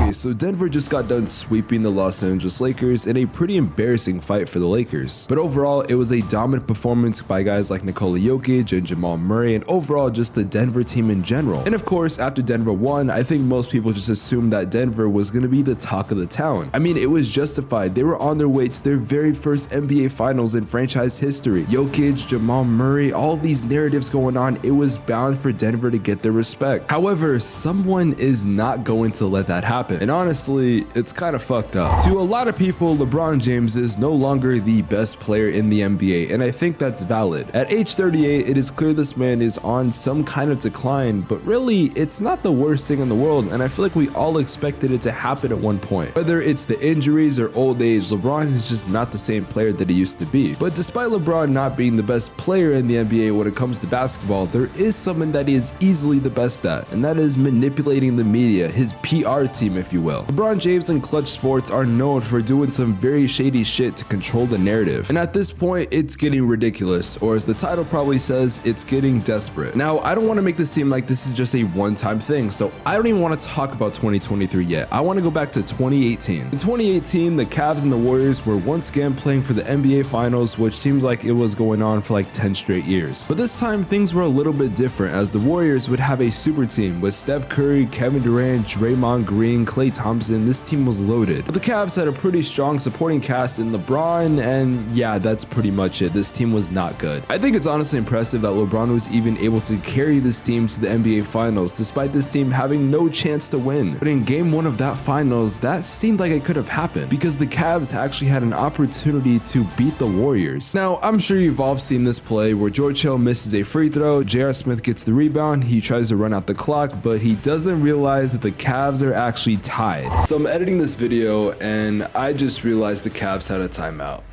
Okay, so Denver just got done sweeping the Los Angeles Lakers in a pretty embarrassing fight for the Lakers. But overall, it was a dominant performance by guys like Nikola Jokic and Jamal Murray, and overall just the Denver team in general. And of course, after Denver won, I think most people just assumed that Denver was going to be the talk of the town. I mean, it was justified. They were on their way to their very first NBA Finals in franchise history. Jokic, Jamal Murray, all these narratives going on, it was bound for Denver to get their respect. However, someone is not going to let that happen. And honestly, it's kind of fucked up. To a lot of people, LeBron James is no longer the best player in the NBA, and I think that's valid. At age 38, it is clear this man is on some kind of decline, but really, it's not the worst thing in the world, and I feel like we all expected it to happen at one point. Whether it's the injuries or old age, LeBron is just not the same player that he used to be. But despite LeBron not being the best player in the NBA when it comes to basketball, there is something that he is easily the best at, and that is manipulating the media, his PR team, if you will. LeBron James and Clutch Sports are known for doing some very shady shit to control the narrative, and at this point, it's getting ridiculous, or as the title probably says, it's getting desperate. Now, I don't want to make this seem like this is just a one-time thing, so I don't even want to talk about 2023 yet. I want to go back to 2018. In 2018, the Cavs and the Warriors were once again playing for the NBA Finals, which seems like it was going on for like 10 straight years. But this time, things were a little bit different, as the Warriors would have a super team with Steph Curry, Kevin Durant, Draymond Green, Klay Thompson. This team was loaded. But the Cavs had a pretty strong supporting cast in LeBron, and yeah, that's pretty much it. This team was not good. I think it's honestly impressive that LeBron was even able to carry this team to the NBA Finals, despite this team having no chance to win. But in game one of that finals, that seemed like it could have happened, because the Cavs actually had an opportunity to beat the Warriors. Now, I'm sure you've all seen this play where George Hill misses a free throw, J.R. Smith gets the rebound, he tries to run out the clock, but he doesn't realize that the Cavs are actually tied. So I'm editing this video, and I just realized the Cavs had a timeout.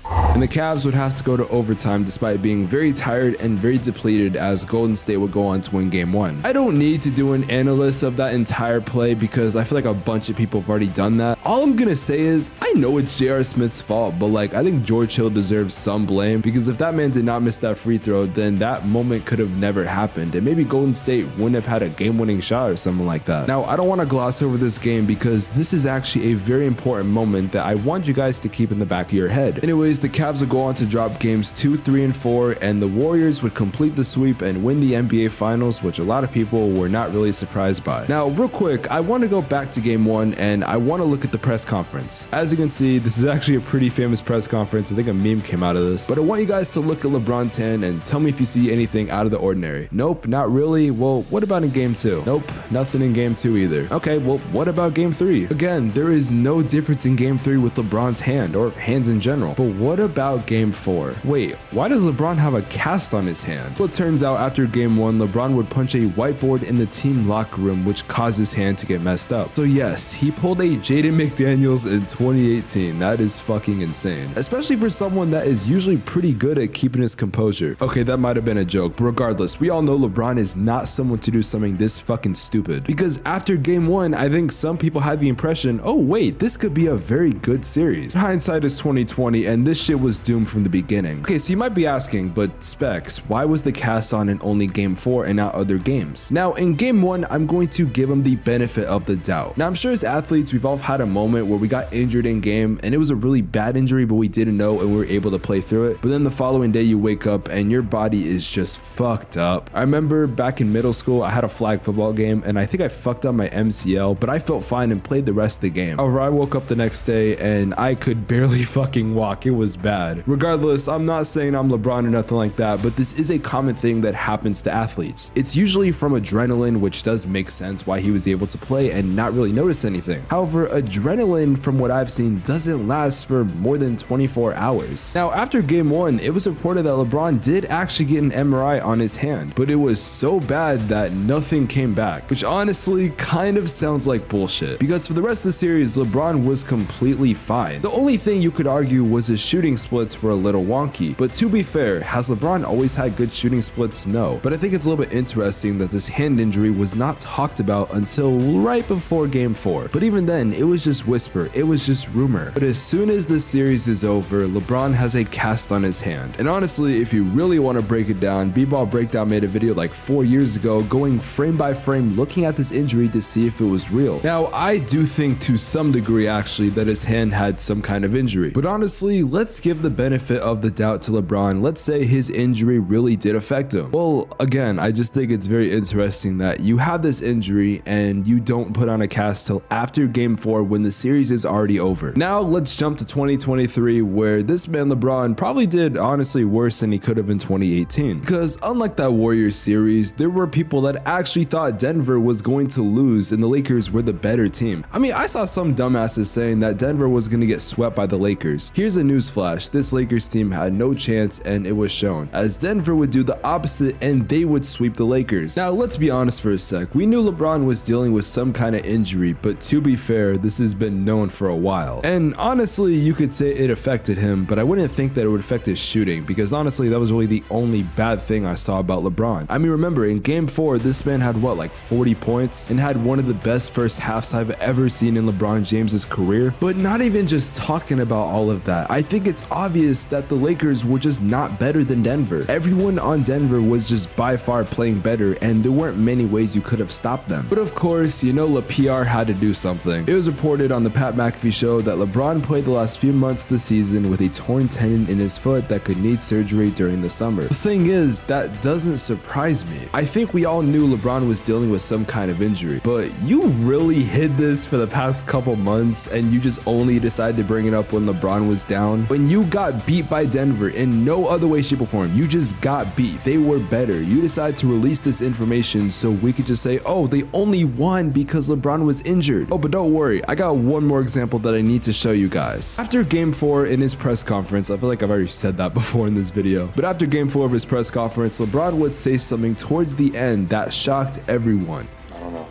And the Cavs would have to go to overtime despite being very tired and very depleted, as Golden State would go on to win game one. I don't need to do an analysis of that entire play because I feel like a bunch of people have already done that. All I'm gonna say is I know it's J.R. Smith's fault, but like I think George Hill deserves some blame, because if that man did not miss that free throw, then that moment could have never happened, and maybe Golden State wouldn't have had a game-winning shot or something like that. Now, I don't want to gloss over this game because this is actually a very important moment that I want you guys to keep in the back of your head. Anyways, the Cavs would go on to drop games 2, 3, and 4, and the Warriors would complete the sweep and win the NBA Finals, which a lot of people were not really surprised by. Now, real quick, I want to go back to game one, and I want to look at the press conference. As you can see, this is actually a pretty famous press conference. I think a meme came out of this, but I want you guys to look at LeBron's hand and tell me if you see anything out of the ordinary. Nope, not really. Well, what about in game 2? Nope, nothing in game 2 either. Okay, well, what about game 3? Again, there is no difference in game 3 with LeBron's hand, or hands in general. But what about game 4? Wait, why does LeBron have a cast on his hand? Well, it turns out after game 1, LeBron would punch a whiteboard in the team locker room, which caused his hand to get messed up. So yes, he pulled a Jaden McDaniels in 2018. That is fucking insane, especially for someone that is usually pretty good at keeping his composure. Okay, that might have been a joke, but regardless, we all know LeBron is not someone to do something this fucking stupid, because after game 1, I think some people had the impression, oh wait, this could be a very good series. Hindsight is 2020, and this shit was doomed from the beginning. Okay, so you might be asking, but Spex, why was the cast on in only game 4 and not other games? Now, in game 1, I'm going to give him the benefit of the doubt. Now, I'm sure as athletes, we've all had a moment where we got injured in game, and it was a really bad injury, but we didn't know and we were able to play through it. But then the following day, you wake up and your body is just fucked up. I remember back in middle school, I had a flag football game, and I think I fucked up my MCL, but I felt fine and played the rest of the game. However, I woke up the next day and I could barely fucking walk. It was bad. Regardless, I'm not saying I'm LeBron or nothing like that, but this is a common thing that happens to athletes. It's usually from adrenaline, which does make sense why he was able to play and not really notice anything. However, adrenaline, from what I've seen, doesn't last for more than 24 hours. Now, after game 1, it was reported that LeBron did actually get an MRI on his hand, but it was so bad that nothing came back, which honestly kind of sounds like bullshit, because for the rest of the series, LeBron was completely fine. The only thing you could argue was his shooting shooting splits were a little wonky. But to be fair, has LeBron always had good shooting splits? No. But I think it's a little bit interesting that this hand injury was not talked about until right before Game 4. But even then, it was just whisper, it was just rumor. But as soon as the series is over, LeBron has a cast on his hand. And honestly, if you really want to break it down, B-Ball Breakdown made a video like 4 years ago going frame by frame looking at this injury to see if it was real. Now, I do think to some degree actually that his hand had some kind of injury. But honestly, let's give the benefit of the doubt to LeBron. Let's say his injury really did affect him. Well, again, I just think it's very interesting that you have this injury and you don't put on a cast till after Game 4 when the series is already over. Now, let's jump to 2023 where this man LeBron probably did honestly worse than he could have in 2018. Because unlike that Warriors series, there were people that actually thought Denver was going to lose and the Lakers were the better team. I mean, I saw some dumbasses saying that Denver was going to get swept by the Lakers. Here's a newsflash, this Lakers team had no chance and it was shown, as Denver would do the opposite and they would sweep the Lakers. Now, let's be honest for a sec, we knew LeBron was dealing with some kind of injury, but to be fair, this has been known for a while. And honestly, you could say it affected him, but I wouldn't think that it would affect his shooting, because honestly, that was really the only bad thing I saw about LeBron. I mean, remember, in Game 4, this man had what, like 40 points, and had one of the best first halves I've ever seen in LeBron James's career. But not even just talking about all of that, I think it's obvious that the Lakers were just not better than Denver. Everyone on Denver was just by far playing better, and there weren't many ways you could have stopped them. But of course, you know, PR had to do something. It was reported on the Pat McAfee show that LeBron played the last few months of the season with a torn tendon in his foot that could need surgery during the summer. The thing is, that doesn't surprise me. I think we all knew LeBron was dealing with some kind of injury, but you really hid this for the past couple months and you just only decided to bring it up when LeBron was down? When you got beat by Denver in no other way, shape, or form, you just got beat. They were better. You decided to release this information so we could just say, oh, they only won because LeBron was injured. Oh, but don't worry, I got one more example that I need to show you guys. After Game 4 in his press conference, I feel like I've already said that before in this video, but after Game 4 of his press conference, LeBron would say something towards the end that shocked everyone. I don't know.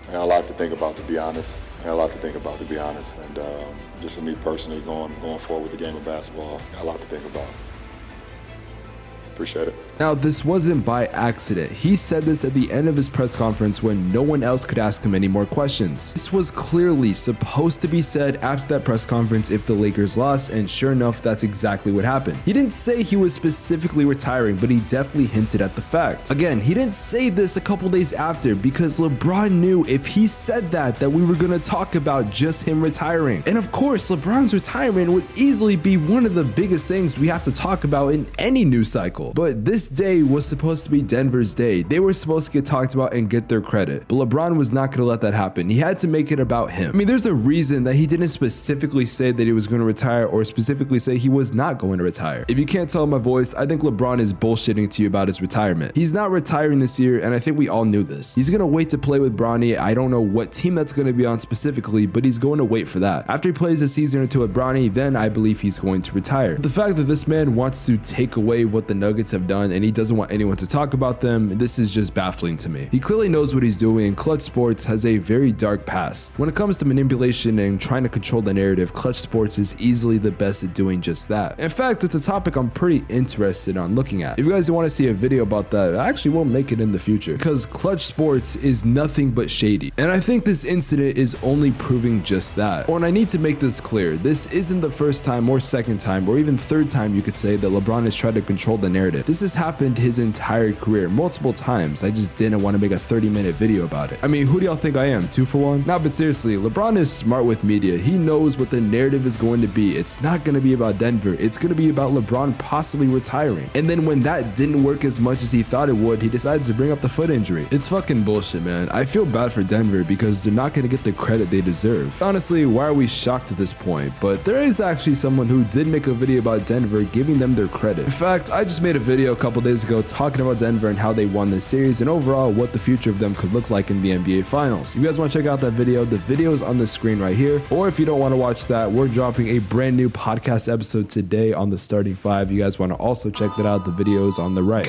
I got a lot to think about, to be honest. And just for me personally, going forward with the game of basketball, I got a lot to think about. Appreciate it. Now, this wasn't by accident. He said this at the end of his press conference when no one else could ask him any more questions. This was clearly supposed to be said after that press conference if the Lakers lost, and sure enough, that's exactly what happened. He didn't say he was specifically retiring, but he definitely hinted at the fact. Again, he didn't say this a couple days after because LeBron knew if he said that we were going to talk about just him retiring. And of course, LeBron's retirement would easily be one of the biggest things we have to talk about in any news cycle. But this day was supposed to be Denver's day. They were supposed to get talked about and get their credit. But LeBron was not going to let that happen. He had to make it about him. I mean, there's a reason that he didn't specifically say that he was going to retire or specifically say he was not going to retire. If you can't tell my voice, I think LeBron is bullshitting to you about his retirement. He's not retiring this year, and I think we all knew this. He's going to wait to play with Bronny. I don't know what team that's going to be on specifically, but he's going to wait for that. After he plays a season or two with Bronny, then I believe he's going to retire. The fact that this man wants to take away what the Nuggets have done and he doesn't want anyone to talk about them, this is just baffling to me. He clearly knows what he's doing, and Clutch Sports has a very dark past. When it comes to manipulation and trying to control the narrative, Clutch Sports is easily the best at doing just that. In fact, it's a topic I'm pretty interested on looking at. If you guys want to see a video about that, I actually will make it in the future, because Clutch Sports is nothing but shady. And I think this incident is only proving just that. Oh, and I need to make this clear. This isn't the first time or second time or even third time you could say that LeBron has tried to control the narrative. This has happened his entire career multiple times. I just didn't want to make a 30-minute video about it. I mean, who do y'all think I am? 2 for 1? Nah, but seriously, LeBron is smart with media. He knows what the narrative is going to be. It's not going to be about Denver. It's going to be about LeBron possibly retiring. And then when that didn't work as much as he thought it would, he decides to bring up the foot injury. It's fucking bullshit, man. I feel bad for Denver because they're not going to get the credit they deserve. Honestly, why are we shocked at this point? But there is actually someone who did make a video about Denver giving them their credit. In fact, I just made a video a couple days ago talking about Denver and how they won this series and overall what the future of them could look like in the NBA Finals. If you guys want to check out that video, the video is on the screen right here. Or if you don't want to watch that, we're dropping a brand new podcast episode today on the starting 5. You guys want to also check that out, the video is on the right.